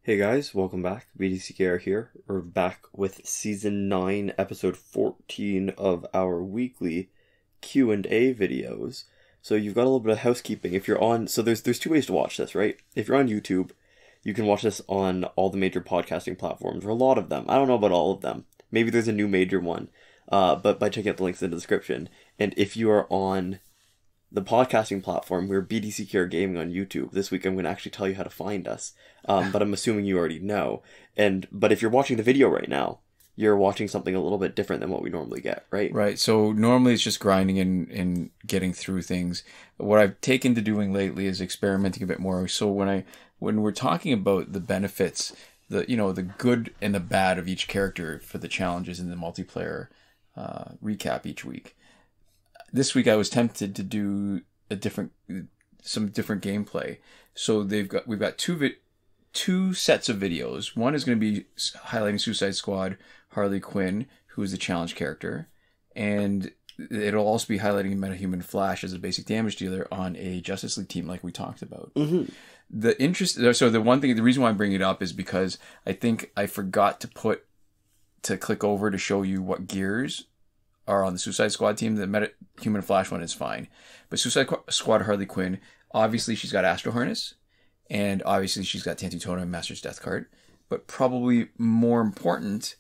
Hey guys, welcome back. BDCKR here. We're back with Season 9, Episode 14 of our weekly Q&A videos. So you've got a little bit of housekeeping. If you're on... So there's two ways to watch this, right? If you're on YouTube, you can watch this on all the major podcasting platforms, or a lot of them. I don't know about all of them. Maybe there's a new major one, but by checking out the links in the description. And if you are on the podcasting platform, we're BDCKR Gaming on YouTube. This week I'm going to actually tell you how to find us. But I'm assuming you already know. But if you're watching the video right now, you're watching something a little bit different than what we normally get, right? Right. So normally it's just grinding and getting through things. What I've taken to doing lately is experimenting a bit more. So when we're talking about the benefits, the good and the bad of each character for the challenges in the multiplayer recap each week. This week I was tempted to do some different gameplay. So we've got two sets of videos. One is going to be highlighting Suicide Squad Harley Quinn, who is the challenge character, and it'll also be highlighting Metahuman Flash as a basic damage dealer on a Justice League team, like we talked about. Mm-hmm. The reason why I'm bringing it up is because I think I forgot to click over to show you what gears are on the Suicide Squad team. The Metahuman Flash one is fine, but Suicide Squad Harley Quinn, obviously she's got Astro Harness, and obviously she's got Tantu Tona and Master's Death Card, but probably more important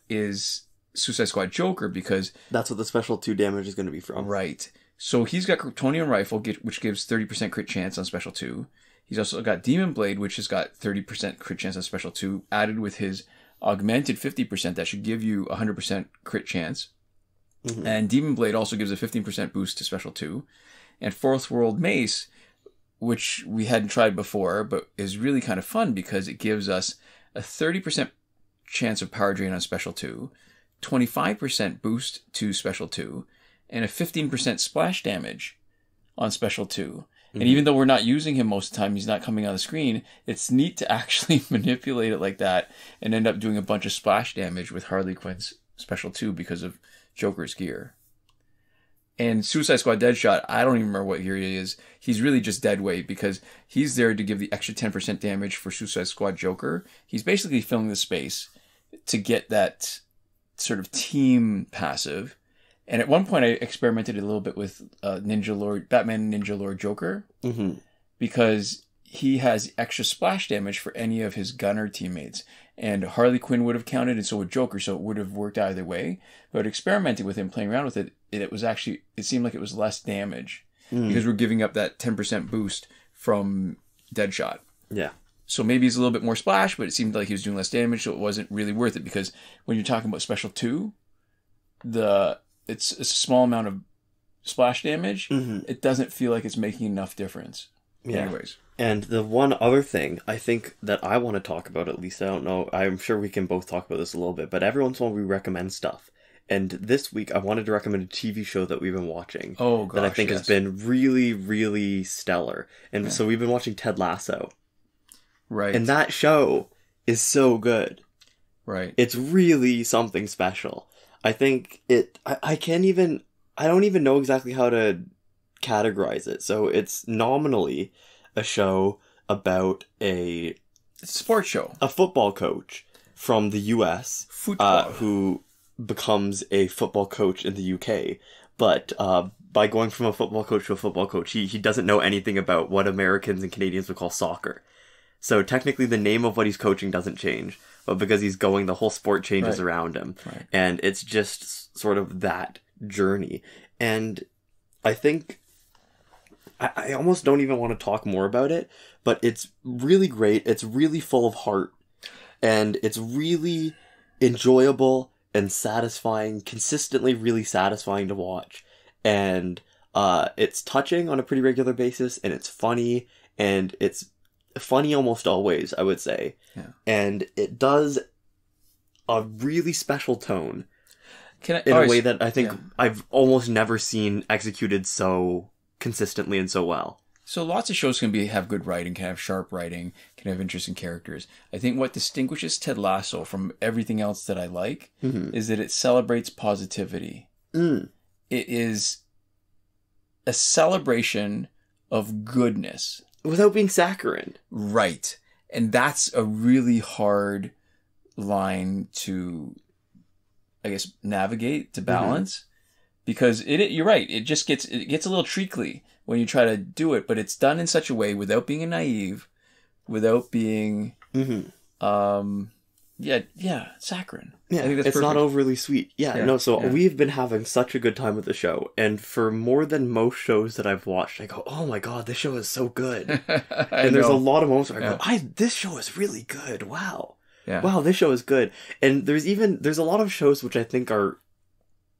is Suicide Squad Joker, because that's what the special 2 damage is going to be from. Right. So he's got Kryptonian Rifle, which gives 30% crit chance on special 2. He's also got Demon Blade, which has got 30% crit chance on special 2, added with his augmented 50%. That should give you 100% crit chance. Mm-hmm. And Demon Blade also gives a 15% boost to special 2. And Fourth World Mace, which we hadn't tried before, but is really kind of fun because it gives us a 30% chance of power drain on special 2, 25% boost to special 2, and a 15% splash damage on special 2. Mm-hmm. And even though we're not using him most of the time, he's not coming on the screen, it's neat to actually manipulate it like that and end up doing a bunch of splash damage with Harley Quinn's special 2 because of Joker's gear. And Suicide Squad Deadshot, I don't even remember what gear he is. He's really just dead weight because he's there to give the extra 10% damage for Suicide Squad Joker. He's basically filling the space to get that sort of team passive. And at one point I experimented a little bit with Batman Ninja Lord Joker, mm-hmm. because he has extra splash damage for any of his gunner teammates. And Harley Quinn would have counted, and so would Joker, so it would have worked either way. But experimenting with him, playing around with it, it seemed like it was less damage, because we're giving up that 10% boost from Deadshot. Yeah. So maybe he's a little bit more splash, but it seemed like he was doing less damage, so it wasn't really worth it, because when you're talking about special 2, it's a small amount of splash damage. Mm-hmm. It doesn't feel like it's making enough difference. Yeah. Anyways. And the one other thing I think that I want to talk about, at least, I don't know, I'm sure we can both talk about this a little bit, but every once in a while we recommend stuff. And this week I wanted to recommend a TV show that we've been watching. Oh, gosh, that I think has been really, really stellar. And so we've been watching Ted Lasso. Right. And that show is so good. Right. It's really something special. I think I don't even know exactly how to categorize it. So it's nominally a show about a sports show, a football coach from the US who becomes a football coach in the UK, but by going from a football coach to a football coach, he doesn't know anything about what Americans and Canadians would call soccer. So technically the name of what he's coaching doesn't change, but because he's going, the whole sport changes around him. Right. And it's just sort of that journey. And I think I almost don't even want to talk more about it, but it's really great. It's really full of heart, and it's really enjoyable and satisfying, consistently really satisfying to watch. And it's touching on a pretty regular basis, and it's funny, and it's funny almost always, I would say. Yeah. And it does a really special tone in a way that I think I've almost never seen executed so consistently and so well. So lots of shows can have good writing, can have sharp writing, can have interesting characters. I think what distinguishes Ted Lasso from everything else that I like is that it celebrates positivity. It is a celebration of goodness. Without being saccharine. Right. And that's a really hard line to, I guess, navigate, to balance. Because you're right, it gets a little treacly when you try to do it, but it's done in such a way without being naive, without being, saccharine. Yeah, I think that's it's perfect. not overly sweet. We've been having such a good time with the show, and for more than most shows that I've watched, I go, oh my god, this show is so good. And there's a lot of moments where I go, this show is really good, wow. Yeah. Wow, this show is good. And there's a lot of shows which I think are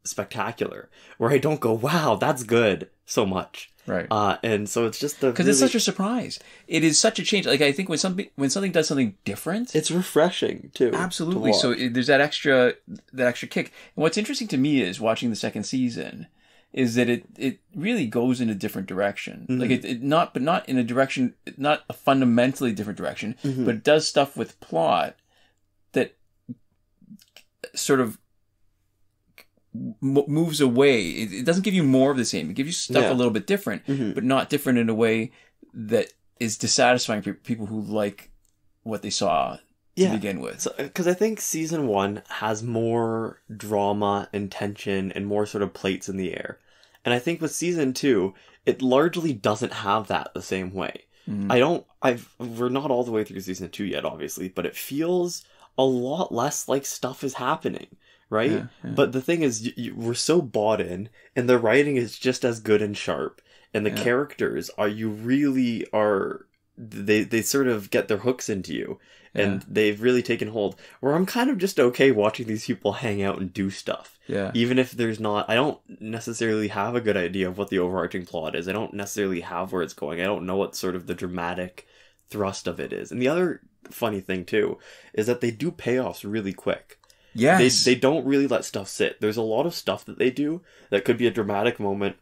spectacular, where I don't go, wow, that's good so much. Right. And so it's just because it's such a surprise. It is such a change. Like, I think when something does something different, it's refreshing too. Absolutely. So there's that extra kick. And what's interesting to me is watching the second season is that it really goes in a different direction. Like not in a direction, not a fundamentally different direction, but it does stuff with plot that sort of moves away. It doesn't give you more of the same. It gives you stuff a little bit different, but not different in a way that is dissatisfying for people who like what they saw to begin with. Because I think season 1 has more drama and tension and more sort of plates in the air. And I think with season 2, it largely doesn't have that the same way. We're not all the way through season 2 yet, obviously, but it feels a lot less like stuff is happening. Right? Yeah. But the thing is, we're so bought in, and the writing is just as good and sharp, and the characters they sort of get their hooks into you, and they've really taken hold, where I'm kind of just okay watching these people hang out and do stuff. Yeah. Even if I don't necessarily have a good idea of what the overarching plot is. I don't necessarily have where it's going. I don't know what sort of the dramatic thrust of it is. And the other funny thing, too, is that they do payoffs really quick. Yes. They don't really let stuff sit. There's a lot of stuff that they do that could be a dramatic moment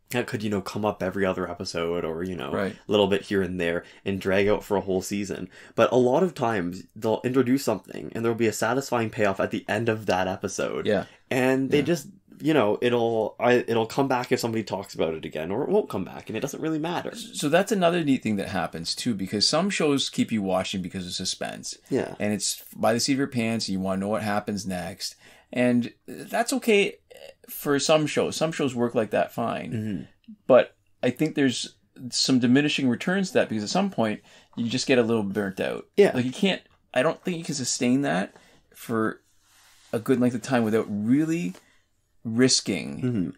that could, come up every other episode or, a little bit here and there and drag out for a whole season. But a lot of times they'll introduce something and there'll be a satisfying payoff at the end of that episode. Yeah. And they just, it'll come back if somebody talks about it again, or it won't come back, and it doesn't really matter. So that's another neat thing that happens too, because some shows keep you watching because of suspense. Yeah. And it's by the seat of your pants, and you want to know what happens next. And that's okay for some shows. Some shows work like that fine. But I think there's some diminishing returns to that, because at some point you just get a little burnt out. Yeah. Like I don't think you can sustain that for a good length of time without really risking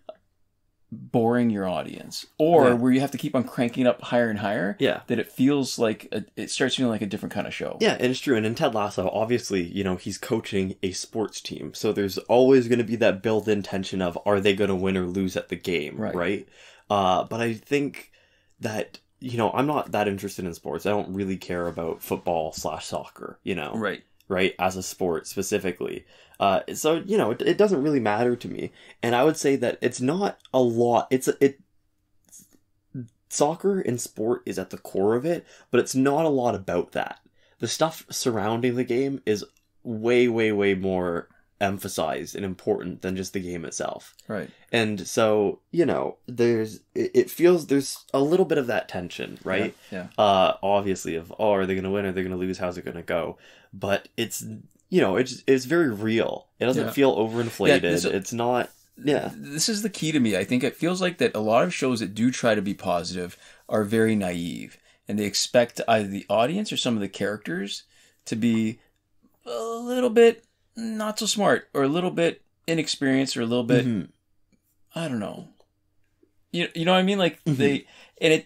boring your audience, or where you have to keep on cranking up higher and higher, that it feels like it starts feeling like a different kind of show. Yeah, and it's true. And in Ted Lasso, obviously, he's coaching a sports team, so there's always going to be that built-in tension of, are they going to win or lose at the game, right? But I think that, I'm not that interested in sports. I don't really care about football/soccer, right, as a sport specifically. So, it doesn't really matter to me. And I would say that it's not a lot. Soccer and sport is at the core of it, but it's not a lot about that. The stuff surrounding the game is way, way, way more emphasized and important than just the game itself. Right. And so, it feels there's a little bit of that tension, right? Yeah. Obviously of, are they going to win? Are they going to lose? How's it going to go? But it's, it's very real. It doesn't feel overinflated. It's not. Yeah. This is the key to me. I think it feels like that a lot of shows that do try to be positive are very naive, and they expect either the audience or some of the characters to be a little bit not so smart, or a little bit inexperienced, or a little bit, I don't know. You know what I mean? Like it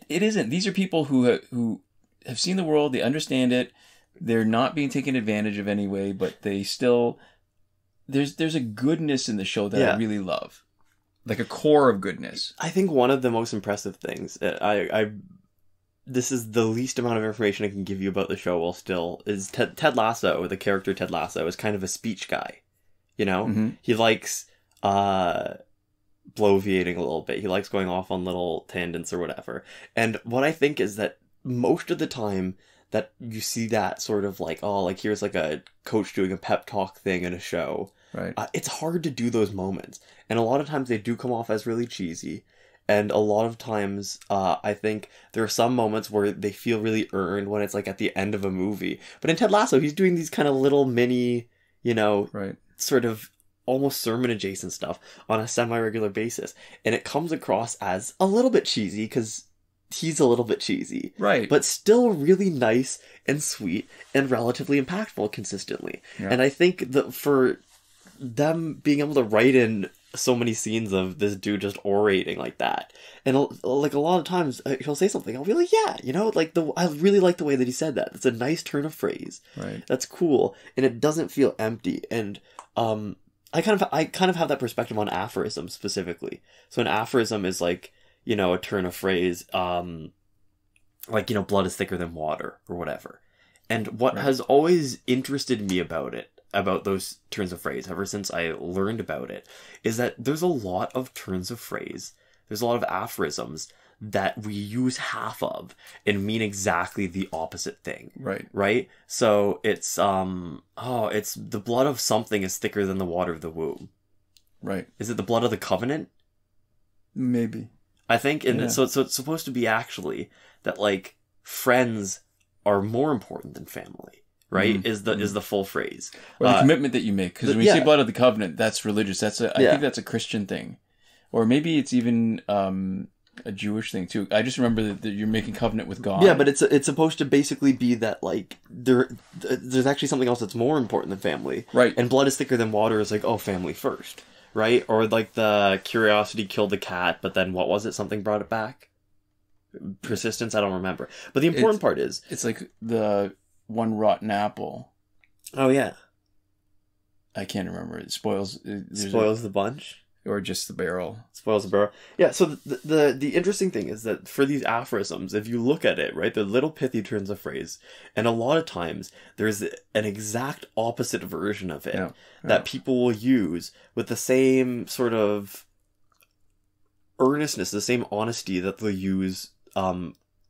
isn't. These are people who have seen the world, they understand it, they're not being taken advantage of anyway, but they still, there's a goodness in the show that I really love. Like a core of goodness. I think one of the most impressive things, this is the least amount of information I can give you about the show while still, is Ted Lasso, the character Ted Lasso, is kind of a speech guy. He likes bloviating a little bit. He likes going off on little tangents or whatever. And what I think is that most of the time that you see that sort of like, here's like a coach doing a pep talk thing in a show. Right. It's hard to do those moments. And a lot of times they do come off as really cheesy. And a lot of times, I think there are some moments where they feel really earned when it's like at the end of a movie. But in Ted Lasso, he's doing these kind of little mini, sort of almost sermon adjacent stuff on a semi-regular basis. And it comes across as a little bit cheesy because he's a little bit cheesy. Right. But still really nice and sweet and relatively impactful consistently. Yeah. And I think that for them being able to write in so many scenes of this dude just orating like that, and like a lot of times he'll say something, I'll be like, yeah, I really like the way that he said that. It's a nice turn of phrase. Right. That's cool, and it doesn't feel empty. And I kind of have that perspective on aphorism specifically. So an aphorism is like, a turn of phrase, blood is thicker than water or whatever. And what has always interested me about those turns of phrase, ever since I learned about it, is that there's a lot of turns of phrase, there's a lot of aphorisms that we use half of and mean exactly the opposite thing. Right? So it's, it's the blood of something is thicker than the water of the womb. Right. Is it the blood of the covenant? Maybe. I think, so it's supposed to be actually that, like, friends are more important than family. Right? Is the full phrase. Or the commitment that you make. Because when you say blood of the covenant, that's religious. I think that's a Christian thing. Or maybe it's even a Jewish thing too. I just remember that you're making covenant with God. Yeah, but it's supposed to basically be that, like, there's actually something else that's more important than family. Right. And blood is thicker than water is like, family first. Right? Or like the curiosity killed the cat, but then what was it? Something brought it back? Persistence? I don't remember. But the important part is... It's like the... one rotten apple. Oh, yeah. I can't remember. It spoils the bunch? Or just the barrel. Spoils the barrel. Yeah, so the interesting thing is that for these aphorisms, if you look at it, right, they're little pithy turns of phrase, and a lot of times there's an exact opposite version of it that people will use with the same sort of earnestness, the same honesty that they'll use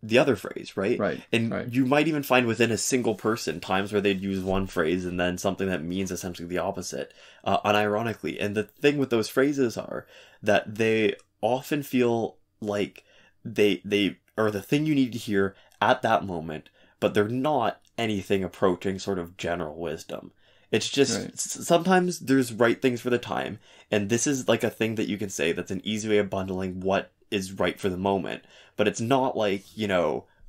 the other phrase, right? Right. And you might even find within a single person times where they'd use one phrase and then something that means essentially the opposite, unironically. And the thing with those phrases are that they often feel like they are the thing you need to hear at that moment, but they're not anything approaching sort of general wisdom. It's just, sometimes there's right things for the time, and this is like a thing that you can say that's an easy way of bundling what is right for the moment, but it's not like,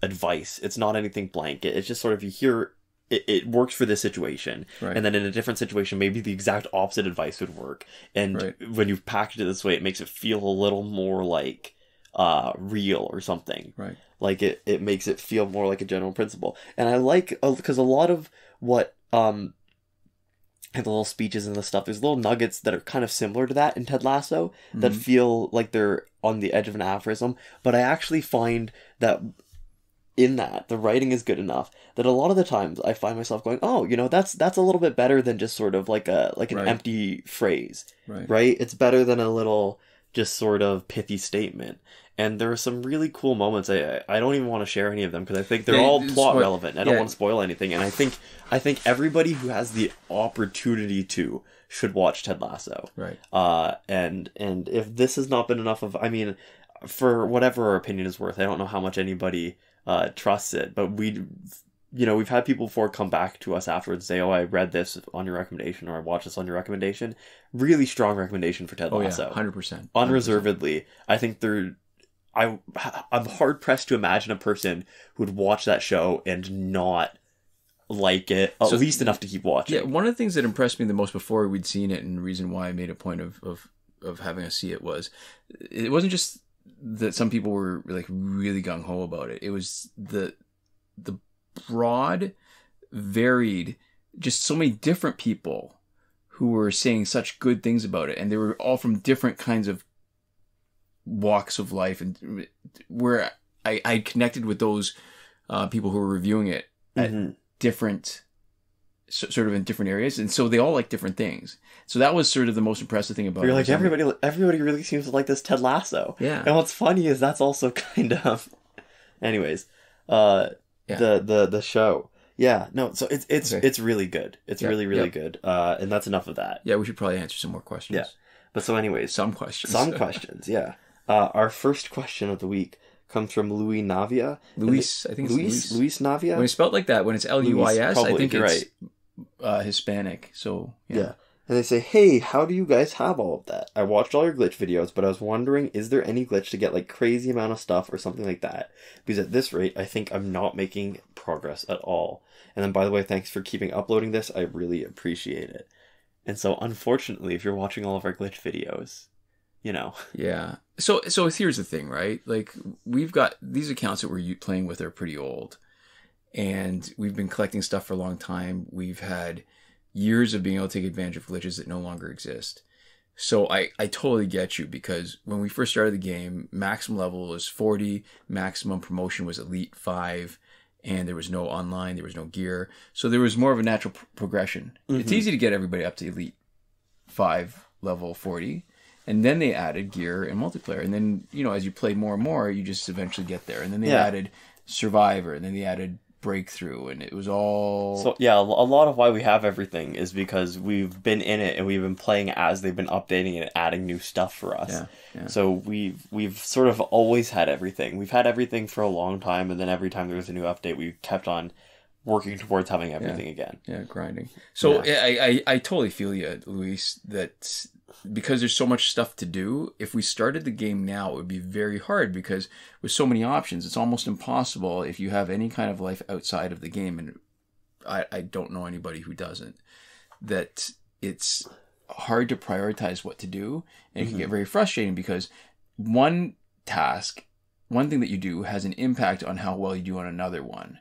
advice. It's not anything blanket. It's just sort of, you hear it works for this situation, and then in a different situation maybe the exact opposite advice would work, and when you've packaged it this way, it makes it feel a little more like real or something. Like it makes it feel more like a general principle. And I like, because a lot of what and the little speeches and the stuff, there's little nuggets that are kind of similar to that in Ted Lasso that feel like they're on the edge of an aphorism, but I actually find that in that the writing is good enough that a lot of the times I find myself going, that's a little bit better than just sort of like an empty phrase, right? It's better than a little just sort of pithy statement. And there are some really cool moments. I don't even want to share any of them because I think they're all plot relevant. I don't want to spoil anything. And I think everybody who has the opportunity to should watch Ted Lasso. And if this has not been enough of, for whatever our opinion is worth, I don't know how much anybody trusts it, but we've had people before come back to us afterwards and say, I read this on your recommendation, or I watched this on your recommendation. Really strong recommendation for Ted Lasso. 100%. Unreservedly. I think I'm hard pressed to imagine a person who would watch that show and not like it at least enough to keep watching. Yeah, one of the things that impressed me the most before we'd seen it, and the reason why I made a point of having us see it, was it wasn't just that some people were like really gung ho about it. It was the broad, varied, just so many different people who were saying such good things about it, and they were all from different kinds of walks of life, and where I connected with those people who were reviewing it at different, sort of in different areas, and so they all like different things. So that was sort of the most impressive thing about it. You're like, everybody really seems to like this Ted Lasso. Yeah. And what's funny is that's also kind of, anyways, the show. Yeah, no, so it's really good. It's really good. And that's enough of that. Yeah, we should probably answer some more questions. Yeah. But so anyways. Some questions. Yeah. Our first question of the week comes from Louis Navia. Luis, I think it's Luis Navia? When it's spelled like that, when it's Luis, I think it's right. Hispanic. So, yeah. And they say, hey, how do you guys have all of that? I watched all your glitch videos, but I was wondering, is there any glitch to get like crazy amount of stuff or something like that? Because at this rate, I think I'm not making progress at all. And then, by the way, thanks for keeping uploading this. I really appreciate it. And so, unfortunately, if you're watching all of our glitch videos, you know. Yeah. So here's the thing, right? Like, we've got these accounts that we're playing with are pretty old. And we've been collecting stuff for a long time. We've had years of being able to take advantage of glitches that no longer exist. So I totally get you, because when we first started the game, maximum level was 40, maximum promotion was Elite 5, and there was no online, there was no gear. So there was more of a natural progression. Mm-hmm. It's easy to get everybody up to Elite 5, level 40, and then they added gear and multiplayer. And then, you know, as you play more and more, you just eventually get there. And then they added Survivor, and then they added Breakthrough, and it was all... So, yeah, a lot of why we have everything is because we've been in it and we've been playing as they've been updating it and adding new stuff for us. Yeah. So we've sort of always had everything. We've had everything for a long time, and then every time there was a new update, we kept on working towards having everything again. Yeah, grinding. So I totally feel you, Luis, that because there's so much stuff to do, if we started the game now, it would be very hard, because with so many options, it's almost impossible if you have any kind of life outside of the game, and I don't know anybody who doesn't, that it's hard to prioritize what to do, and it can get very frustrating, because one thing that you do has an impact on how well you do on another one.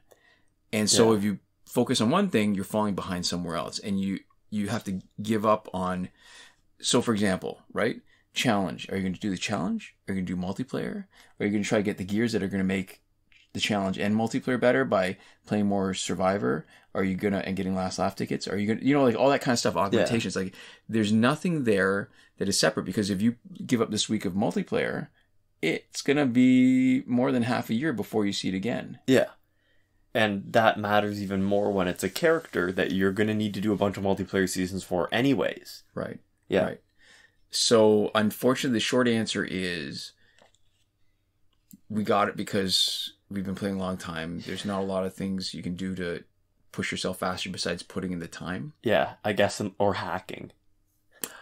And so if you focus on one thing, you're falling behind somewhere else, and you have to give up on... So, for example, right? Challenge. Are you going to do the challenge? Are you going to do multiplayer? Are you going to try to get the gears that are going to make the challenge and multiplayer better by playing more Survivor? Are you going to, and getting last laugh tickets? Are you going to, you know, like all that kind of stuff, augmentations. Like, there's nothing there that is separate, because if you give up this week of multiplayer, it's going to be more than half a year before you see it again. Yeah. And that matters even more when it's a character that you're going to need to do a bunch of multiplayer seasons for anyways. Right. Yeah. Right. So, unfortunately, the short answer is we got it because we've been playing a long time. There's not a lot of things you can do to push yourself faster besides putting in the time. Yeah, I guess, or hacking.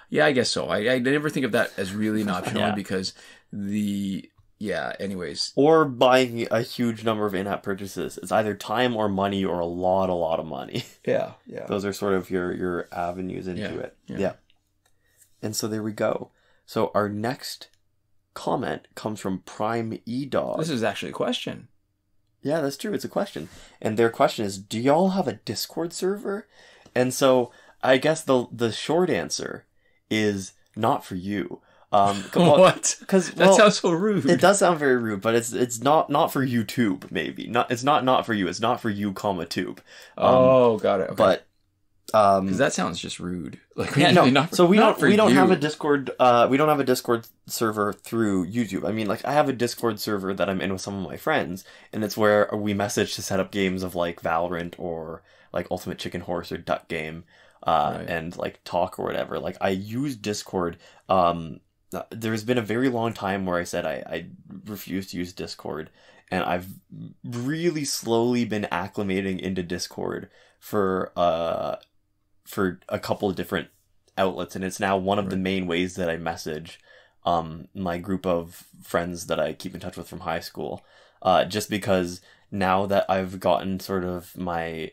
Yeah, I guess so. I never think of that as really an option, because anyways. Or buying a huge number of in-app purchases. It's either time or money, or a lot of money. Yeah. Those are sort of your avenues into it. Yeah. And so there we go. So our next comment comes from Prime E-Dog. This is actually a question. Yeah, that's true. It's a question. And their question is, do y'all have a Discord server? And so I guess the short answer is not for you. What? Because that sounds so rude. It does sound very rude, but it's not for YouTube. Maybe it's not for you. It's not for you, tube. Got it. Okay. But because that sounds just rude. Like, we don't have a Discord. We don't have a Discord server through YouTube. I mean, like, I have a Discord server that I'm in with some of my friends, and it's where we message to set up games of like Valorant or like Ultimate Chicken Horse or Duck Game, and like talk or whatever. Like, I use Discord. There's been a very long time where I said I refuse to use Discord, and I've really slowly been acclimating into Discord for a couple of different outlets, and it's now one of the main ways that I message my group of friends that I keep in touch with from high school, just because now that I've gotten sort of my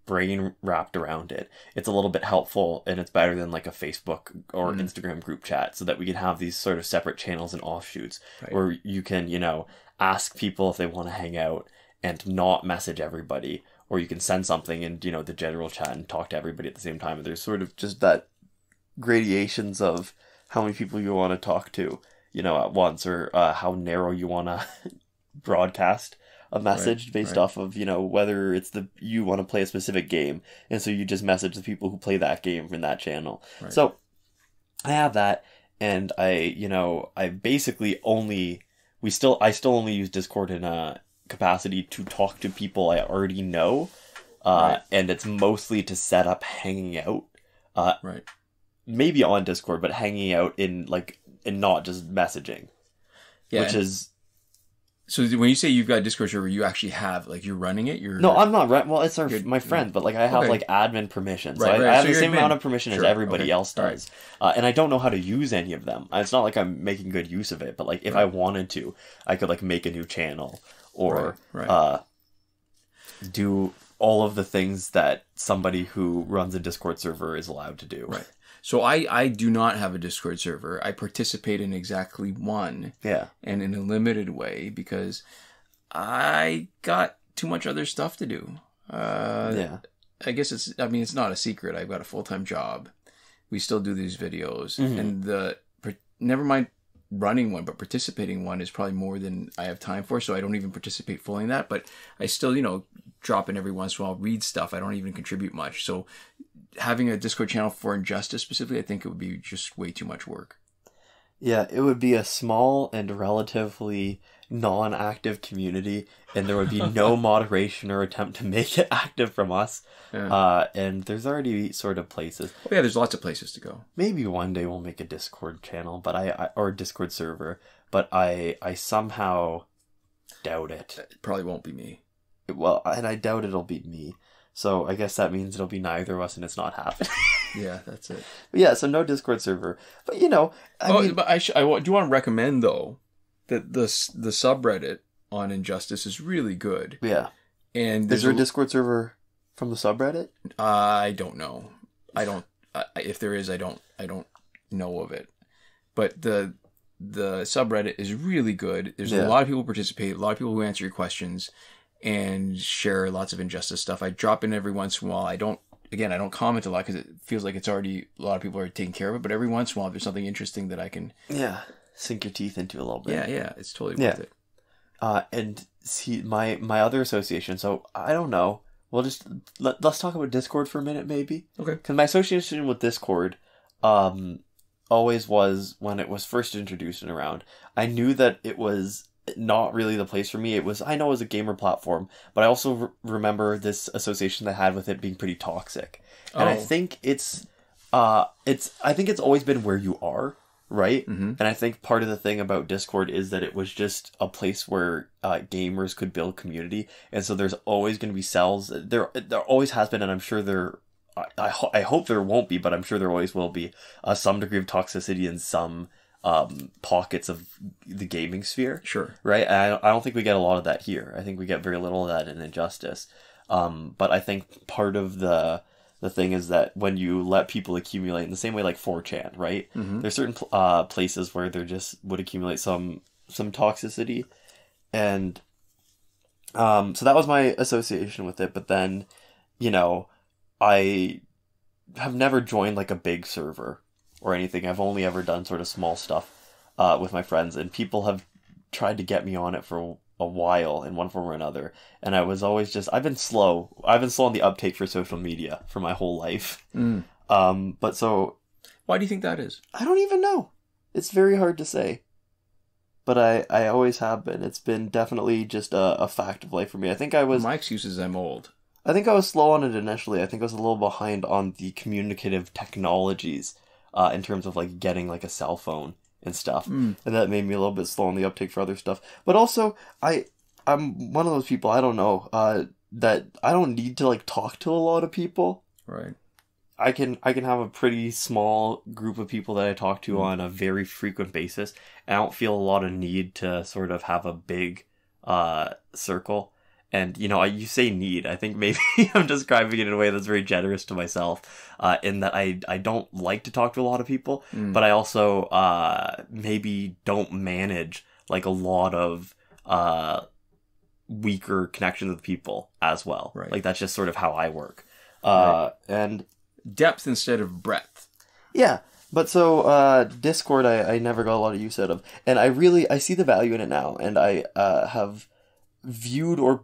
brain wrapped around it, it's a little bit helpful, and it's better than like a Facebook or Instagram group chat, so that we can have these sort of separate channels and offshoots where you can, ask people if they want to hang out and not message everybody, or you can send something in, the general chat and talk to everybody at the same time. And there's sort of just that gradations of how many people you want to talk to, at once, or how narrow you want to broadcast a message based off of, whether it's you want to play a specific game. And so you just message the people who play that game from that channel. Right. So I have that, and I basically I still only use Discord in a capacity to talk to people I already know. And it's mostly to set up hanging out. Maybe on Discord, but hanging out in like and not just messaging. Yeah, which is... So when you say you've got a Discord server, you actually have, like, you're running it? No, I'm not well, it's my friend, but, like, I have, like, admin permission. So I have the same amount of permission as everybody else does. Right. And I don't know how to use any of them. It's not like I'm making good use of it, but, like, if I wanted to, I could, like, make a new channel or do all of the things that somebody who runs a Discord server is allowed to do. Right. So I do not have a Discord server. I participate in exactly one. Yeah. And in a limited way because I got too much other stuff to do. I guess it's not a secret. I've got a full-time job. We still do these videos. And never mind running one, but participating one is probably more than I have time for. So I don't even participate fully in that. But I still, drop in every once in a while, read stuff. I don't even contribute much. So having a Discord channel for Injustice specifically, I think it would be just way too much work. Yeah, it would be a small and relatively non-active community, and there would be no moderation or attempt to make it active from us. Yeah. And there's already sort of places. Oh, yeah, there's lots of places to go. Maybe one day we'll make a Discord channel, or a Discord server, but I somehow doubt it. It probably won't be me. Well, and I doubt it'll be me. So I guess that means it'll be neither of us, and it's not happening. Yeah, that's it. But yeah, so no Discord server. But I mean, but I do want to recommend though that the subreddit on Injustice is really good. Yeah. And is there a Discord server from the subreddit? I don't know. I don't. If there is, I don't know of it. But the subreddit is really good. There's a lot of people participate. A lot of people who answer your questions and share lots of Injustice stuff. I drop in every once in a while. I don't comment a lot because it feels like a lot of people are taking care of it. But every once in a while, if there's something interesting that I can... Yeah, sink your teeth into a little bit. Yeah, it's totally worth it. And see, my other association, so I don't know. We'll just... Let's talk about Discord for a minute, maybe. Okay. Because my association with Discord always was, when it was first introduced and around, I knew that it was... not really the place for me. I know it was a gamer platform, but I also remember this association that I had with it being pretty toxic. And I think I think it's always been where you are, right? Mm-hmm. And I think part of the thing about Discord is that it was just a place where gamers could build community. And so there's always going to be cells. There always has been, and I'm sure I hope there won't be, but I'm sure there always will be some degree of toxicity in some pockets of the gaming sphere. Sure. Right? I don't think we get a lot of that here. I think we get very little of that in Injustice. But I think part of the thing is that when you let people accumulate in the same way like 4chan, right? Mm-hmm. There's certain places where there just would accumulate some toxicity. And so that was my association with it. But then, I have never joined like a big server or anything. I've only ever done sort of small stuff with my friends, and people have tried to get me on it for a while in one form or another. And I was always I've been slow on the uptake for social media for my whole life. Mm. But so... Why do you think that is? I don't even know. It's very hard to say. But I always have been. It's been definitely just a fact of life for me. I think I was... My excuse is I'm old. I think I was slow on it initially. I think I was a little behind on the communicative technologies in terms of like getting like a cell phone and stuff. And that made me a little bit slow on the uptake for other stuff. But also, I'm one of those people, I don't know, that I don't need to like talk to a lot of people. Right. I can have a pretty small group of people that I talk to on a very frequent basis. And I don't feel a lot of need to sort of have a big circle. And, you say need. I think maybe I'm describing it in a way that's very generous to myself, in that I don't like to talk to a lot of people, but I also maybe don't manage like a lot of weaker connections with people as well. Right. Like that's just sort of how I work. And depth instead of breadth. Yeah. But so Discord, I never got a lot of use out of, and I see the value in it now, and I have viewed or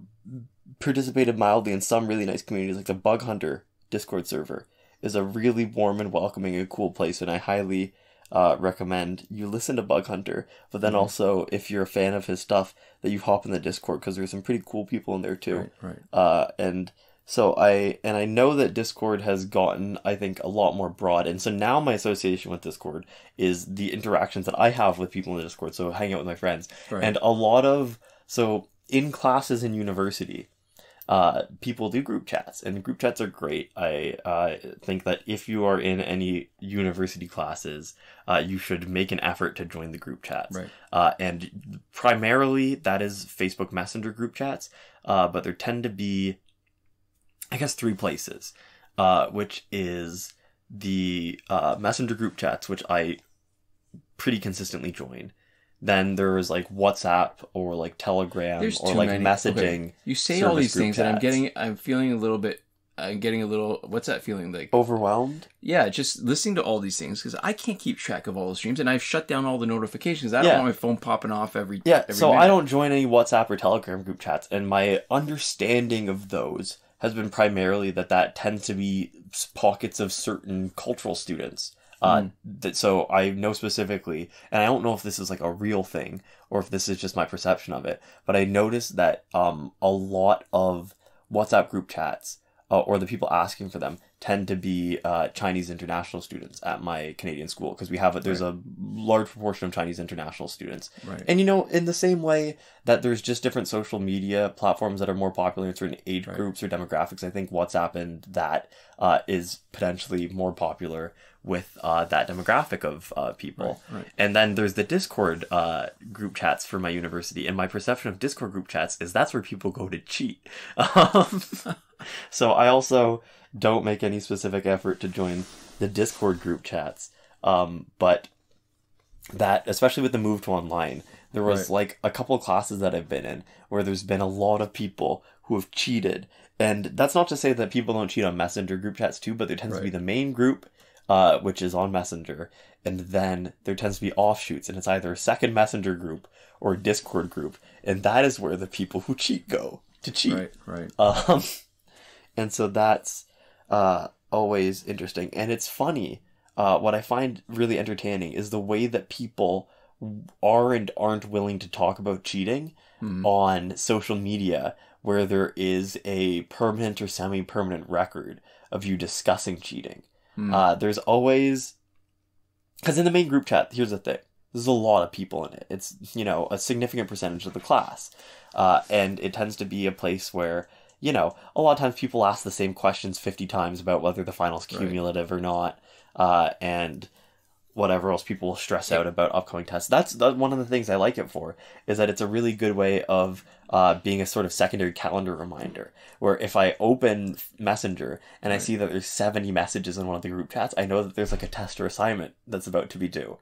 participated mildly in some really nice communities, like the Bug Hunter Discord server is a really warm and welcoming and cool place, and I highly recommend you listen to Bug Hunter, but then also if you're a fan of his stuff that you hop in the Discord, because there's some pretty cool people in there too. Right. And So I know that Discord has gotten, I think, a lot more broad. And so now my association with Discord is the interactions that I have with people in the Discord. So hanging out with my friends. Right. And so in classes in university, people do group chats, and group chats are great. I think that if you are in any university classes, you should make an effort to join the group chats. Right. And primarily that is Facebook Messenger group chats, but there tend to be, I guess, 3 places, which is the Messenger group chats, which I pretty consistently join. Then there's like WhatsApp or like Telegram or like messaging. Okay. You say all these things, and I'm getting a little, what's that feeling like? Overwhelmed? Yeah, just listening to all these things, because I can't keep track of all the streams, and I've shut down all the notifications. I don't want my phone popping off every minute. I don't join any WhatsApp or Telegram group chats, and my understanding of those has been primarily that tends to be pockets of certain cultural students. So I know specifically, and I don't know if this is like a real thing or if this is just my perception of it, but I noticed that a lot of WhatsApp group chats or the people asking for them tend to be Chinese international students at my Canadian school, because there's a large proportion of Chinese international students. Right. And in the same way that there's just different social media platforms that are more popular in certain age groups or demographics, I think WhatsApp and that is potentially more popular with that demographic of people. Right. And then there's the Discord group chats for my university, and my perception of Discord group chats is that's where people go to cheat. So I also don't make any specific effort to join the Discord group chats, but that, especially with the move to online, there was like a couple of classes that I've been in where there's been a lot of people who have cheated. And that's not to say that people don't cheat on Messenger group chats too, but there tends to be the main group, which is on Messenger, and then there tends to be offshoots, and it's either a second Messenger group or a Discord group, and that is where the people who cheat go to cheat. Right. And so that's always interesting, and it's funny. What I find really entertaining is the way that people are and aren't willing to talk about cheating on social media, where there is a permanent or semi-permanent record of you discussing cheating. There's always, because in the main group chat, here's the thing, there's a lot of people in it. It's, a significant percentage of the class. And it tends to be a place where, a lot of times people ask the same questions 50 times about whether the final's cumulative or not. And whatever else people will stress out about upcoming tests. That's one of the things I like it for, is that it's a really good way of being a sort of secondary calendar reminder, where if I open Messenger and I see that there's 70 messages in one of the group chats, I know that there's like a test or assignment that's about to be due.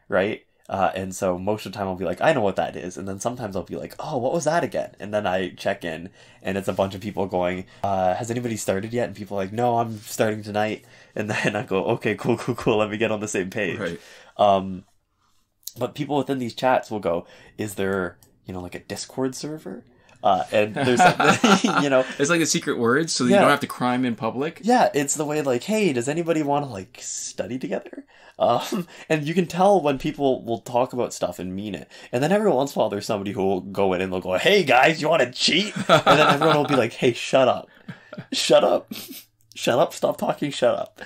Right? And so most of the time I'll be like, I know what that is. And then sometimes I'll be like, oh, what was that again? And then I check in and it's a bunch of people going, has anybody started yet? And people are like, no, I'm starting tonight. And then I go, okay, cool. Let me get on the same page. But people within these chats will go, is there, like a Discord server? And there's it's like the secret words, so that you don't have to crime in public. Yeah, it's the way like, hey, does anybody want to like study together? And you can tell when people will talk about stuff and mean it. And then every once in a while there's somebody who will go in and they'll go, hey guys, you want to cheat? And then everyone will be like, hey, shut up, stop talking, shut up.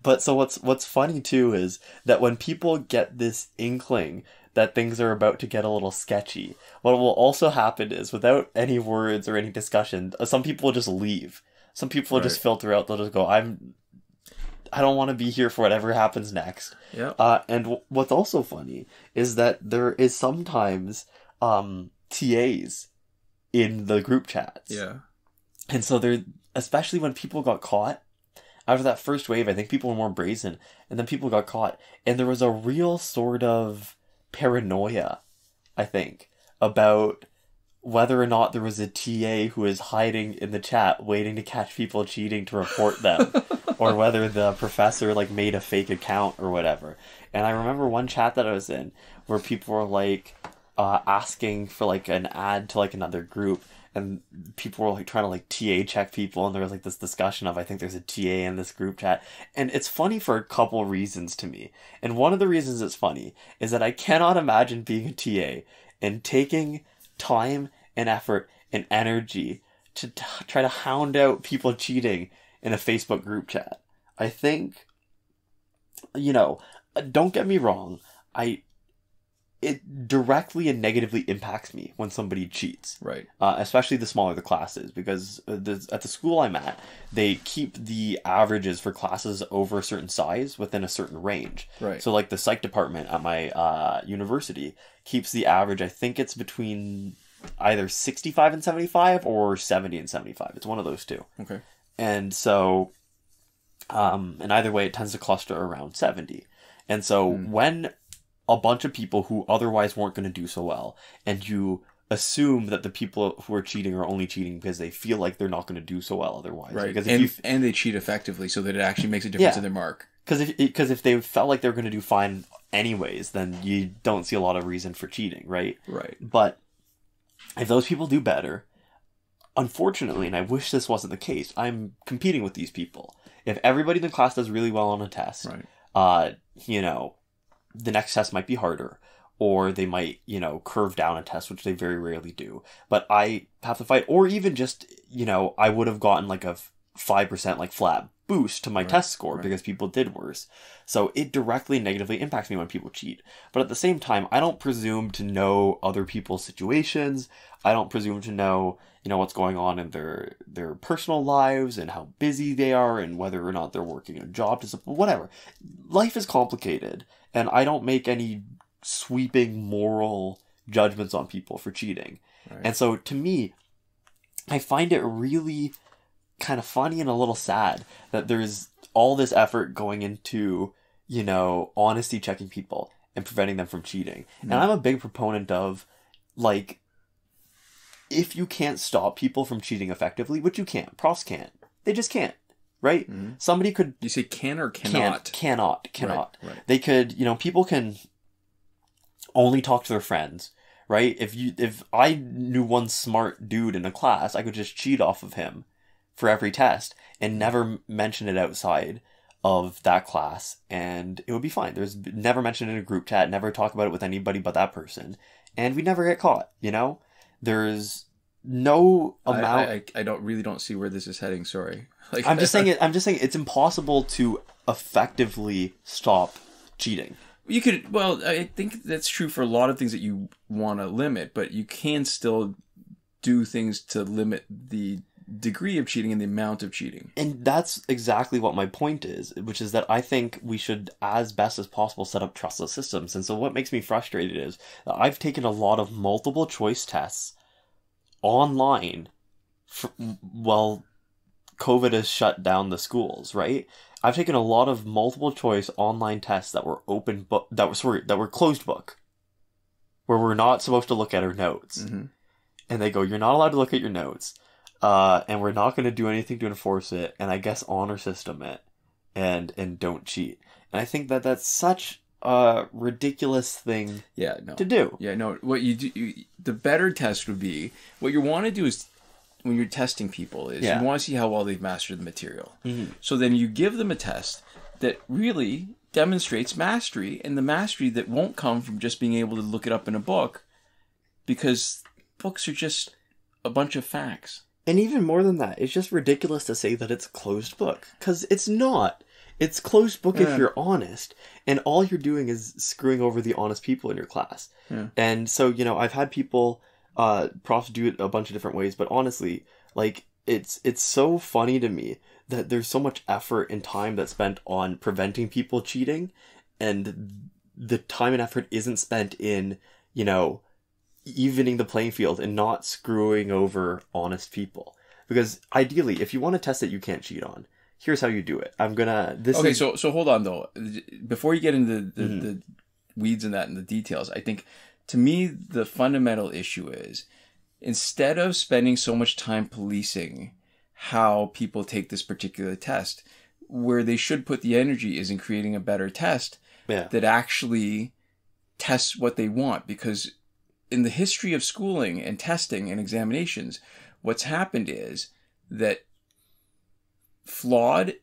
But so what's funny too is that when people get this inkling that things are about to get a little sketchy, what will also happen is, without any words or any discussion, some people will just leave. Some people will just filter out. They'll just go, I don't want to be here for whatever happens next. And what's also funny is that there is sometimes TAs in the group chats. And so there, especially when people got caught, after that first wave, I think people were more brazen, and then people got caught, and there was a real sort of paranoia, I think, about whether or not there was a TA who was hiding in the chat waiting to catch people cheating to report them, or whether the professor like made a fake account or whatever. And I remember one chat that I was in where people were like asking for like an ad to like another group, and people were like trying to like TA check people, and there was like this discussion of, I think there's a TA in this group chat. And it's funny for a couple reasons to me. And one of the reasons it's funny is that I cannot imagine being a TA and taking time and effort and energy to try to hound out people cheating in a Facebook group chat. I think, don't get me wrong, it directly and negatively impacts me when somebody cheats. Right. Especially the smaller the classes, because at the school I'm at, they keep the averages for classes over a certain size within a certain range. Right. So, like, the psych department at my university keeps the average, I think it's between either 65 and 75 or 70 and 75. It's one of those two. Okay. And so, and either way, it tends to cluster around 70. And so when a bunch of people who otherwise weren't going to do so well, and you assume that the people who are cheating are only cheating because they feel like they're not going to do so well otherwise. Right. Because and they cheat effectively so that it actually makes a difference in their mark. Because if they felt like they were going to do fine anyways, then you don't see a lot of reason for cheating, right? Right. But if those people do better, unfortunately, and I wish this wasn't the case, I'm competing with these people. If everybody in the class does really well on a test, right. The next test might be harder, or they might, curve down a test, which they very rarely do. But I have to fight, or even just, I would have gotten like a 5% like flat boost to my test score because people did worse. So it directly and negatively impacts me when people cheat. But at the same time, I don't presume to know other people's situations. I don't presume to know, what's going on in their personal lives and how busy they are and whether or not they're working a job to support, whatever. Life is complicated, and I don't make any sweeping moral judgments on people for cheating. Right. And so to me, I find it really kind of funny and a little sad that there's all this effort going into, honesty checking people and preventing them from cheating. And I'm a big proponent of, like, if you can't stop people from cheating effectively, which you can't, profs can't, they just can't, right? Somebody could... You say can or cannot? Cannot. Right. They could, people can only talk to their friends, right? If I knew one smart dude in a class, I could just cheat off of him for every test and never mention it outside of that class, and it would be fine. There's never mentioned in a group chat, never talk about it with anybody but that person, and we never get caught, There's no amount... I don't see where this is heading, sorry. I'm just saying it's impossible to effectively stop cheating. You could, I think that's true for a lot of things that you want to limit, but you can still do things to limit the degree of cheating and the amount of cheating. And that's exactly what my point is, which is that I think we should, as best as possible, set up trustless systems. And so what makes me frustrated is that I've taken a lot of multiple choice tests online while COVID has shut down the schools, right? I've taken a lot of multiple choice online tests that were that were closed book, where we're not supposed to look at our notes. And they go, you're not allowed to look at your notes. And we're not going to do anything to enforce it, and I guess honor system it, and don't cheat. And I think that that's such a ridiculous thing to do. Yeah, no. What you do, the better test would be, what you want to do is, when you're testing people, is you want to see how well they've mastered the material. So then you give them a test that really demonstrates mastery, and the mastery that won't come from just being able to look it up in a book, because books are just a bunch of facts. And even more than that, it's just ridiculous to say that it's closed book. Because it's not. It's closed book if you're honest. And all you're doing is screwing over the honest people in your class. And so, I've had people, profs do it a bunch of different ways. But honestly, like, it's so funny to me that there's so much effort and time that's spent on preventing people cheating. And the time and effort isn't spent in, evening the playing field and not screwing over honest people. Because ideally, if you want a test that you can't cheat on, here's how you do it. So hold on though. Before you get into the weeds and that and the details, I think, to me, the fundamental issue is, instead of spending so much time policing how people take this particular test, where they should put the energy is in creating a better test that actually tests what they want. Because in the history of schooling and testing and examinations, what's happened is that flawed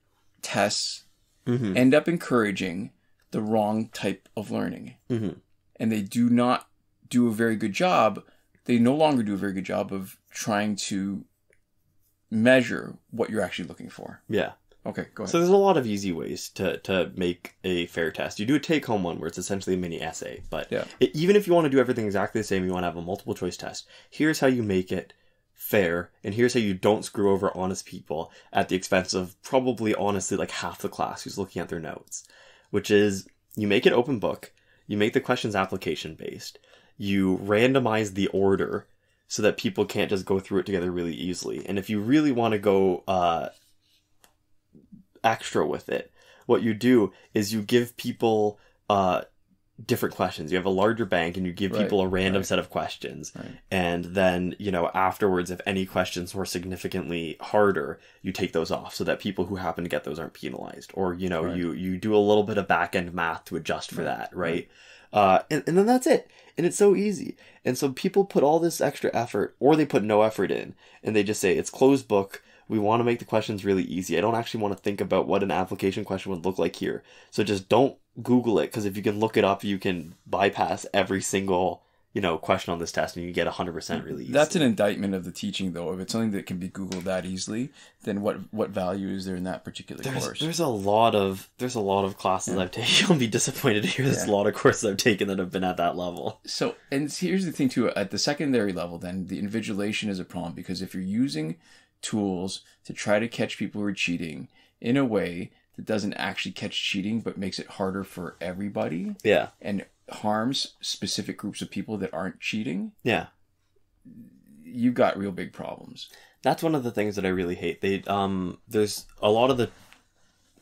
tests end up encouraging the wrong type of learning. And they do not do a very good job. They no longer do a very good job of trying to measure what you're actually looking for. Yeah. Okay, go ahead. So there's a lot of easy ways to make a fair test. You do a take-home one where it's essentially a mini essay. But even if you want to do everything exactly the same, you want to have a multiple-choice test, here's how you make it fair, and here's how you don't screw over honest people at the expense of probably, honestly, like half the class who's looking at their notes. Which is, you make it open book, you make the questions application-based, you randomize the order so that people can't just go through it together really easily. And if you really want to go extra with it, what you do is you give people different questions. You have a larger bank and you give people a random set of questions. And then, afterwards, if any questions were significantly harder, you take those off so that people who happen to get those aren't penalized. Or, you do a little bit of back-end math to adjust for that, right? And then that's it. And it's so easy. And so people put all this extra effort, or they put no effort in, and they just say, it's closed book. We want to make the questions really easy. I don't actually want to think about what an application question would look like here. So just don't Google it, because if you can look it up, you can bypass every single, question on this test and you get 100% really easy. That's an indictment of the teaching, though. If it's something that can be Googled that easily, then what value is there in that particular course? There's a lot of classes I've taken. You'll be disappointed to hear there's a lot of courses I've taken that have been at that level. So, and here's the thing too, at the secondary level, then the invigilation is a problem, because if you're using tools to try to catch people who are cheating in a way that doesn't actually catch cheating but makes it harder for everybody, and harms specific groups of people that aren't cheating, you've got real big problems. That's one of the things that I really hate. There's a lot of the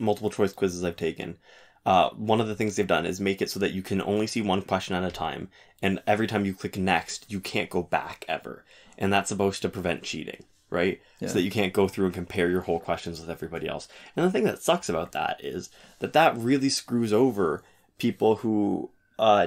multiple choice quizzes I've taken. One of the things they've done is make it so that you can only see one question at a time, and every time you click next, you can't go back ever. And that's supposed to prevent cheating, right? So that you can't go through and compare your whole questions with everybody else. And the thing that sucks about that is that really screws over people who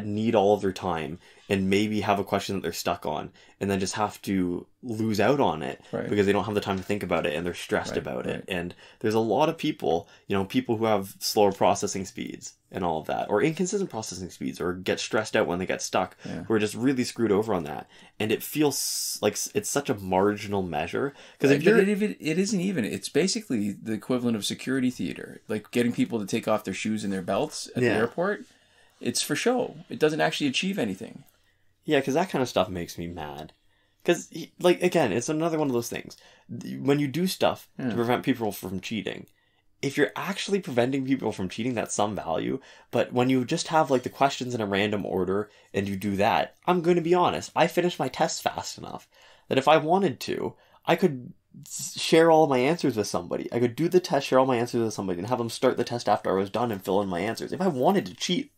need all of their time and maybe have a question that they're stuck on and then just have to lose out on it because they don't have the time to think about it and they're stressed about it. And there's a lot of people, people who have slower processing speeds and all of that, or inconsistent processing speeds, or get stressed out when they get stuck, who are just really screwed over on that. And it feels like it's such a marginal measure. Because it isn't even. It's basically the equivalent of security theater, like getting people to take off their shoes and their belts at the airport. It's for show. It doesn't actually achieve anything. Yeah, because that kind of stuff makes me mad. Because, again, it's another one of those things. When you do stuff to prevent people from cheating, if you're actually preventing people from cheating, that's some value. But when you just have, the questions in a random order and you do that, I'm going to be honest, I finished my tests fast enough that if I wanted to, I could share all of my answers with somebody. I could do the test, share all my answers with somebody, and have them start the test after I was done and fill in my answers. If I wanted to cheat,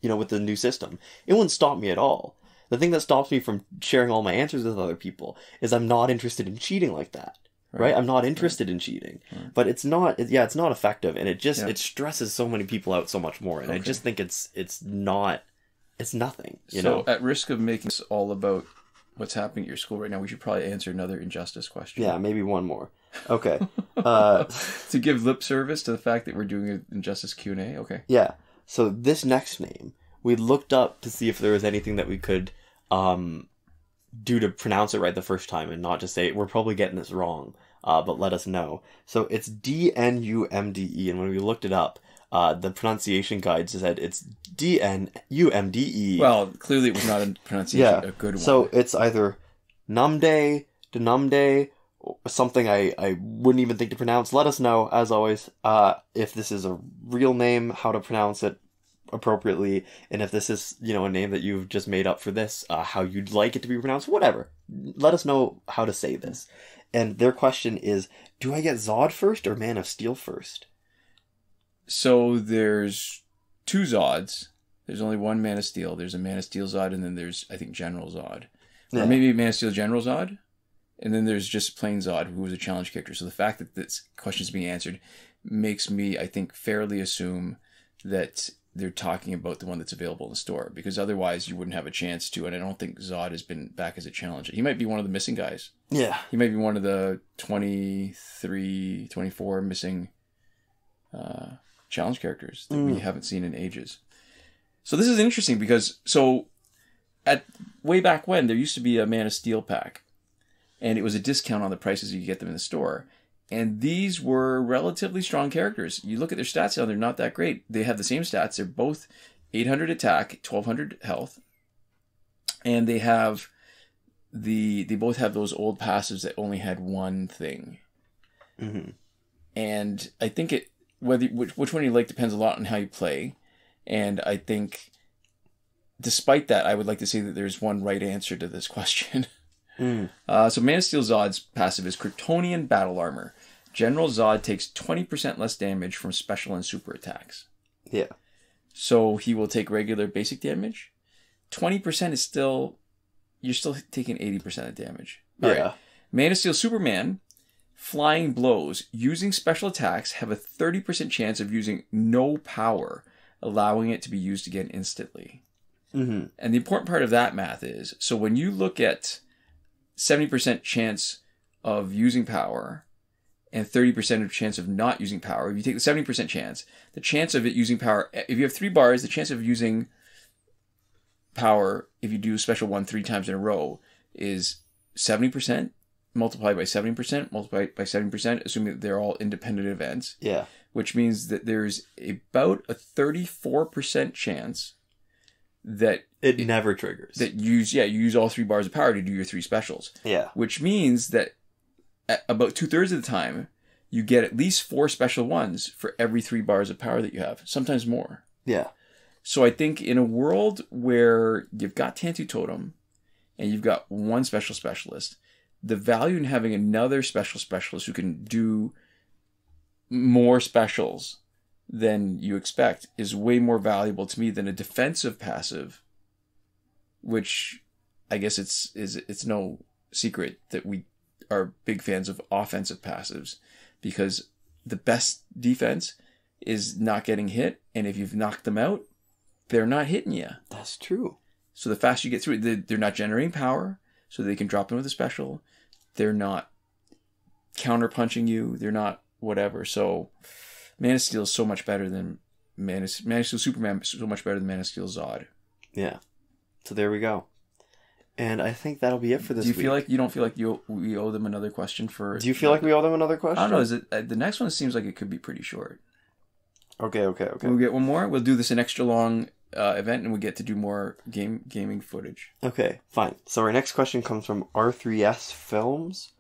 with the new system, it wouldn't stop me at all. The thing that stops me from sharing all my answers with other people is I'm not interested in cheating like that. Right? I'm not interested in cheating. But it's not effective, and it stresses so many people out so much more. And I just think it's nothing. So at risk of making this all about what's happening at your school right now, we should probably answer another injustice question. Yeah, maybe one more. Okay. To give lip service to the fact that we're doing an injustice Q&A. Okay. Yeah. So this next name, we looked up to see if there was anything that we could do to pronounce it right the first time and not just say, we're probably getting this wrong, but let us know. So it's DNUMDE, and when we looked it up, the pronunciation guide said it's DNUMDE. Well, clearly it was not a pronunciation, a good one. So it's either Numde, Denumde, something I wouldn't even think to pronounce. Let us know, as always, if this is a real name, how to pronounce it appropriately, and if this is, a name that you've just made up for this, how you'd like it to be pronounced, whatever. Let us know how to say this. And their question is, do I get Zod first or Man of Steel first? So there's two Zods. There's only one Man of Steel. There's a Man of Steel Zod, and then there's, I think, General Zod. Or maybe Man of Steel General Zod? And then there's just plain Zod, who was a challenge character. So the fact that this question is being answered makes me, I think, fairly assume that they're talking about the one that's available in the store. Because otherwise you wouldn't have a chance to. And I don't think Zod has been back as a challenge. He might be one of the missing guys. Yeah. He might be one of the 23, 24 missing challenge characters that we haven't seen in ages. So this is interesting because, way back when, there used to be a Man of Steel pack. and it was a discount on the prices you get them in the store. And these were relatively strong characters. You look at their stats now, they're not that great. They have the same stats. They're both 800 attack, 1200 health. And they both have those old passives that only had one thing. Mm-hmm. And I think which one you like depends a lot on how you play. And I think, despite that, I would like to say that there's one right answer to this question. So Man of Steel Zod's passive is Kryptonian Battle Armor. General Zod takes 20% less damage from special and super attacks. Yeah. So he will take regular basic damage. 20% is still... You're still taking 80% of damage. All right. Man of Steel Superman. Flying blows. Using special attacks have a 30% chance of using no power, allowing it to be used again instantly. Mm-hmm. And the important part of that math is, so when you look at 70% chance of using power and 30% of chance of not using power, if you take the 70% chance, the chance of it using power, if you have 3 bars, the chance of using power, if you do special 1 3 times in a row, is 70%, multiplied by 70%, multiplied by 70%, assuming that they're all independent events. Yeah. Which means that there's about a 34% chance that it never triggers. That you use all 3 bars of power to do your 3 specials. Yeah. Which means that at about 2/3 of the time, you get at least 4 special ones for every 3 bars of power that you have. Sometimes more. Yeah. So I think in a world where you've got Tantu Totem and you've got one special specialist, the value in having another special specialist who can do more specials than you expect is way more valuable to me than a defensive passive, which I guess it's no secret that we are big fans of offensive passives, because the best defense is not getting hit, and if you've knocked them out, they're not hitting you. That's true. So the faster you get through it, they're not generating power, so they can drop in with a special. They're not counter-punching you. They're not whatever. So Man of Steel is so much better than Man of Steel Superman, so much better than Man of Steel Zod. Yeah. So there we go. And I think that'll be it for this week. You don't feel like we owe them another question for... Do you feel like we owe them another question? I don't know. The next one seems like it could be pretty short. Okay. We'll get one more. We'll do this an extra long event, and we get to do more gaming footage. Okay, fine. So our next question comes from R3S Films,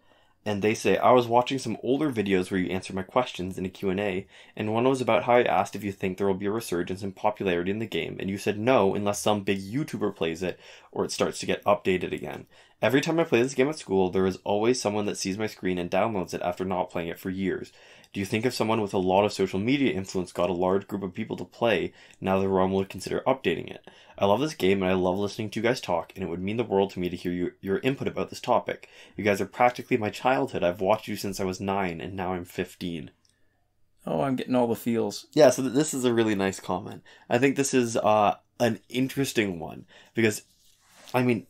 and they say, I was watching some older videos where you answered my questions in a Q&A, and one was about how I asked if you think there will be a resurgence in popularity in the game, and you said no unless some big YouTuber plays it, or it starts to get updated again. Every time I play this game at school, there is always someone that sees my screen and downloads it after not playing it for years. Do you think if someone with a lot of social media influence got a large group of people to play, now the ROM would consider updating it? I love this game and I love listening to you guys talk, and it would mean the world to me to hear your input about this topic. You guys are practically my childhood. I've watched you since I was 9 and now I'm 15. Oh, I'm getting all the feels. Yeah, so this is a really nice comment. I think this is an interesting one because, I mean,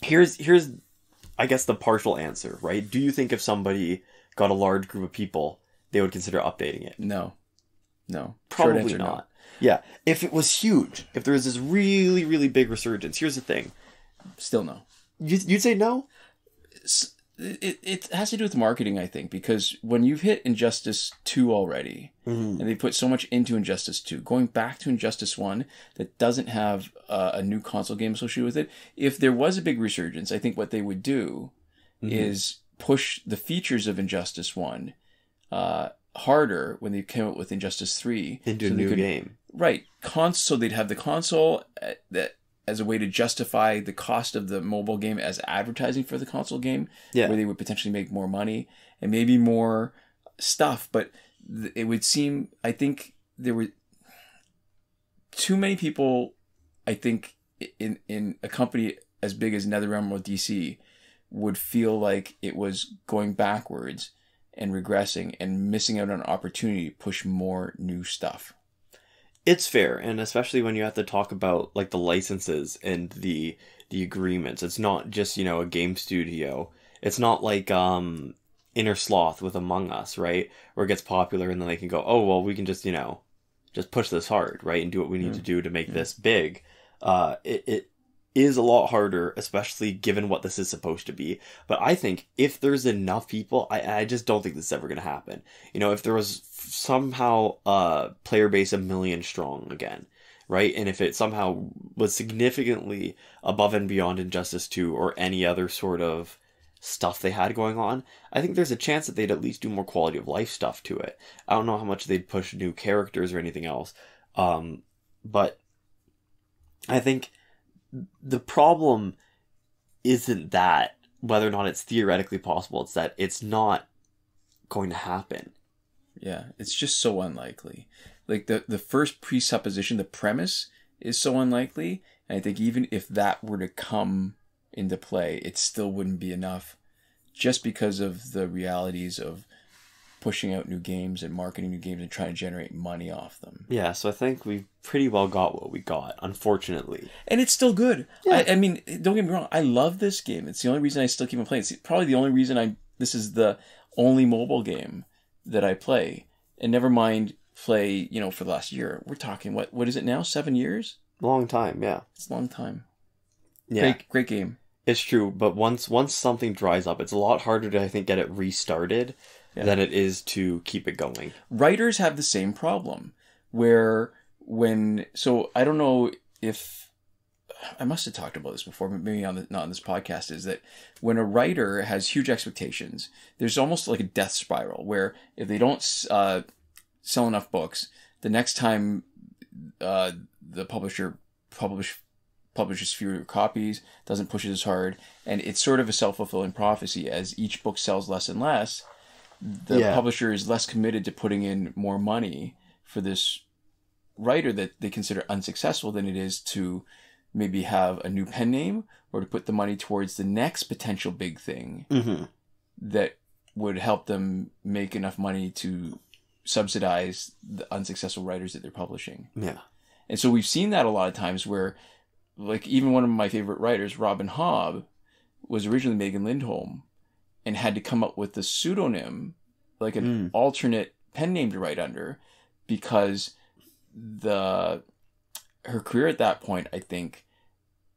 here's I guess the partial answer, right? Do you think if somebody got a large group of people, they would consider updating it? No. Probably not. No. Yeah. If it was huge, if there was this really, really big resurgence, here's the thing. Still no. You'd say no? It has to do with marketing, I think, because when you've hit Injustice 2 already, and they put so much into Injustice 2, going back to Injustice 1 that doesn't have a new console game associated with it, if there was a big resurgence, I think what they would do is push the features of Injustice 1 harder when they came out with Injustice 3. Into a new game. Right. So they'd have the console that as a way to justify the cost of the mobile game as advertising for the console game, where they would potentially make more money and maybe more stuff. But it would seem, I think there were too many people, I think, in a company as big as NetherRealm or DC would feel like it was going backwards and regressing and missing out on an opportunity to push more new stuff. It's fair, and especially when you have to talk about like the licenses and the agreements. It's not just, a game studio. It's not like Inner Sloth with Among Us, right? Where it gets popular and then they can go, oh, well, we can just, just push this hard, right? And do what we need to do to make this big. is a lot harder, especially given what this is supposed to be. But I think if there's enough people, I just don't think this is ever going to happen. You know, if there was somehow a player base 1 million strong again, right? And if it somehow was significantly above and beyond Injustice 2 or any other sort of stuff they had going on, I think there's a chance that they'd at least do more quality of life stuff to it. I don't know how much they'd push new characters or anything else. But I think the problem isn't that whether or not it's theoretically possible, it's that it's not going to happen. Yeah, it's just so unlikely. Like the first presupposition, the premise is so unlikely, and I think even if that were to come into play, it still wouldn't be enough, just because of the realities of pushing out new games and marketing new games and trying to generate money off them. Yeah, so I think we've pretty well got what we got, unfortunately. And it's still good. Yeah. I mean, don't get me wrong, I love this game. It's the only reason I still keep on playing. It's probably the only reason this is the only mobile game that I play. And never mind play, for the last year. We're talking, what is it now? 7 years? Long time, yeah. It's a long time. Yeah. Great game. It's true, but once something dries up, it's a lot harder to, I think, get it restarted than it is to keep it going. Writers have the same problem, where so I don't know if, I must have talked about this before, but maybe not on this podcast, is that when a writer has huge expectations, there's almost like a death spiral, where if they don't sell enough books, the next time the publisher publishes fewer copies, doesn't push it as hard, and it's sort of a self-fulfilling prophecy. As each book sells less and less, the publisher is less committed to putting in more money for this writer that they consider unsuccessful than it is to maybe have a new pen name or to put the money towards the next potential big thing that would help them make enough money to subsidize the unsuccessful writers that they're publishing. Yeah. And so we've seen that a lot of times where, like, even one of my favorite writers, Robin Hobb, was originally Megan Lindholm and had to come up with a pseudonym, like an alternate pen name to write under, because her career at that point, I think,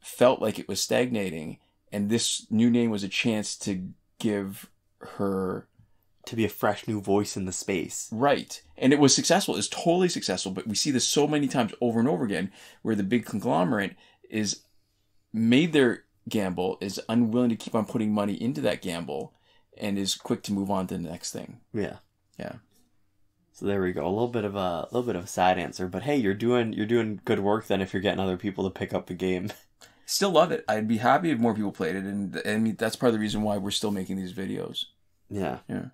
felt like it was stagnating, and this new name was a chance to give her... to be a fresh new voice in the space. Right. And it was successful. It was totally successful, but we see this so many times over and over again, where the big conglomerate is made their gamble, is unwilling to keep on putting money into that gamble, and is quick to move on to the next thing. Yeah. Yeah. So there we go. A little bit of a sad answer, but hey, you're doing good work then if you're getting other people to pick up the game. Still love it. I'd be happy if more people played it, and I mean that's part of the reason why we're still making these videos. Yeah. Yeah.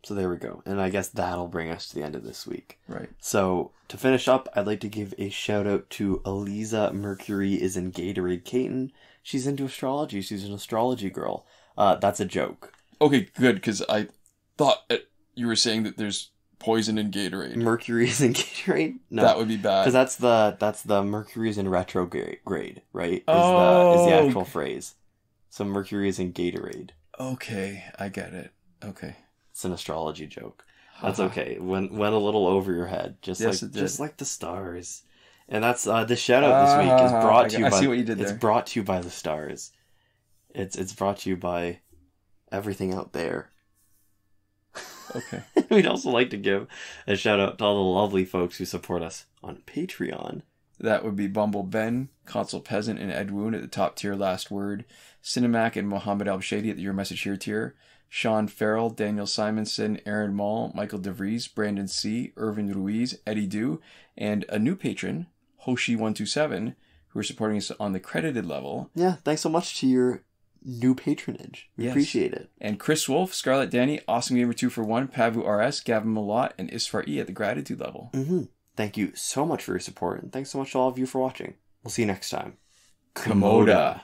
So there we go. And I guess that'll bring us to the end of this week. Right. So to finish up, I'd like to give a shout out to Eliza Mercury is in Gatorade Caton. She's into astrology. She's an astrology girl. That's a joke. Okay, good, because I thought you were saying that there's poison in Gatorade. Mercury is in Gatorade? No. That would be bad. Because that's the Mercury is in retrograde, right? Is the actual phrase. So Mercury is in Gatorade. Okay, I get it. Okay. It's an astrology joke. That's okay. Went a little over your head, just like the stars. And that's the shout out this week is brought to you by. I see what you did there. It's brought to you by the stars. It's brought to you by everything out there. Okay. We'd also like to give a shout out to all the lovely folks who support us on Patreon. That would be Bumble Ben, Consul Peasant, and Edwoon at the top tier last word, Sinemac and Mohammed Albshaiti at the Your Message Here tier, Shawn, Farrell, Daniel Simonson, Aaron Maule, Michael DeVries, Brandon C., Irvin Ruiz, Eddydoo, and a new patron, Hoshi127, who are supporting us on the credited level. Yeah, thanks so much to your new patronage. We appreciate it. And Chris Wolf, Scarlet Danny, Awesome Gamer 2for1, Pavu RS, Gavin Malott, and Isfar E at the gratitude level. Thank you so much for your support, and thanks so much to all of you for watching. We'll see you next time. Komoda.